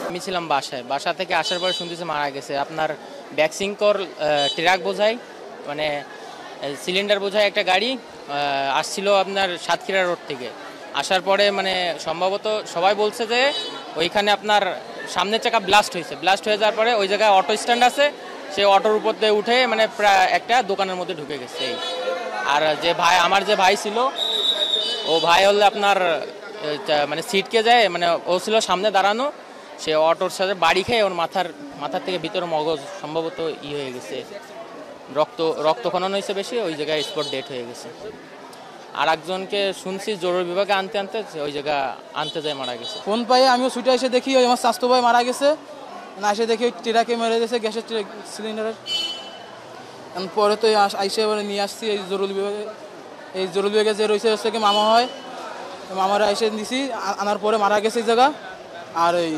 আমি ছিলাম বাসায়, বাসা থেকে আসার পরে শুনতেছি মারা গেছে। আপনার ব্যাকসিংকর ট্রাক বোঝাই, মানে সিলিন্ডার বোঝাই একটা গাড়ি আসছিল আপনার সাতক্ষীরা রোড থেকে। আসার পরে মানে সম্ভবত সবাই বলছে যে ওইখানে আপনার সামনের চাকা ব্লাস্ট হয়েছে। ব্লাস্ট হয়ে যাওয়ার পরে ওই জায়গায় অটো স্ট্যান্ড আছে, সেই অটোর উপর দিয়ে উঠে মানে প্রায় একটা দোকানের মধ্যে ঢুকে গেছে। আর যে ভাই, আমার যে ভাই ছিল, ও ভাই হলে আপনার মানে সিটকে যায়, মানে ও ছিল সামনে দাঁড়ানো, সে অটোর সাথে বাড়ি খেয়ে ওর মাথার থেকে ভিতরে মগজ সম্ভবত হয়ে গেছে, রক্তক্ষরণ হয়েছে বেশি, ওই জায়গায় স্পট ডেথ হয়ে গেছে। আর একজনকে শুনছি জরুরি বিভাগে আনতে ওই জায়গা আনতে যায় মারা গেছে। ফোন পাই আমিও ছুটে এসে দেখি ওই আমার স্বাস্থ্য ভাই মারা গেছে। না এসে দেখি ওই ট্রাকে মেরে গেছে গ্যাসের সিলিন্ডারের। পরে তো আইসে এবারে নিয়ে আসছি এই জরুরি বিভাগে। এই জরুরি বিভাগে যে রয়েছে হচ্ছে কি মামা হয়, মামারা এসে দিছি, আনার পরে মারা গেছে এই জায়গা। আর ওই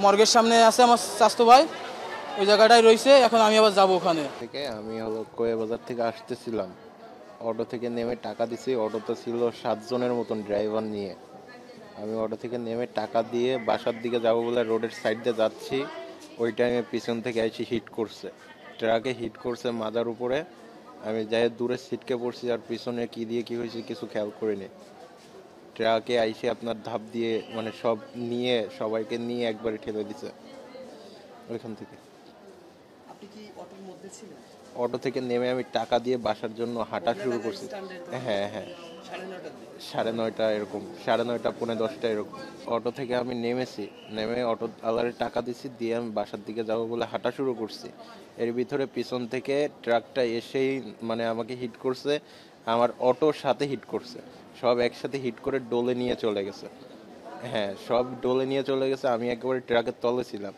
মর্গের সামনে আছে আমার স্বাস্থ্য ভাই, ওই জায়গাটাই রয়েছে। এখন আমি আবার যাবো ওখানে। আমি হলো কোয়ে বাজার থেকে আসতেছিলাম, অটো থেকে নেমে টাকা দিছি। অটোতে ছিল 7 জনের মতন ড্রাইভার নিয়ে। আমি অটো থেকে নেমে টাকা দিয়ে বাসার দিকে যাবো বলে রোডের সাইড দিয়ে যাচ্ছি, ওই টাইমে পিছন থেকে এসে হিট করছে, ট্রাকে হিট করছে মাথার উপরে। আমি যাই দূরে ছিটকে পড়ছি, আর পিছনে কি দিয়ে কি হয়েছে কিছু খেয়াল করিনি। ট্রাকে আইসে আপনার ধাপ দিয়ে মানে সব নিয়ে, সবাইকে নিয়ে একবারে ঠেলে দিছে ওইখান থেকে। অটো থেকে নেমে আমি টাকা দিয়ে বাসার জন্য হাঁটা শুরু করছি। হ্যাঁ, 9:30 এরকম, 9:30 পৌনে 10টা এরকম। অটো থেকে আমি নেমেছি, নেমে অটো আলারে টাকা দিছি, দিয়ে আমি বাসার দিকে যাবো বলে হাঁটা শুরু করছি। এর ভিতরে পিছন থেকে ট্রাকটা এসেই মানে আমাকে হিট করছে, আমার অটোর সাথে হিট করছে, সব একসাথে হিট করে ডলে নিয়ে চলে গেছে। হ্যাঁ, সব ডলে নিয়ে চলে গেছে, আমি একেবারে ট্রাকের তলে ছিলাম।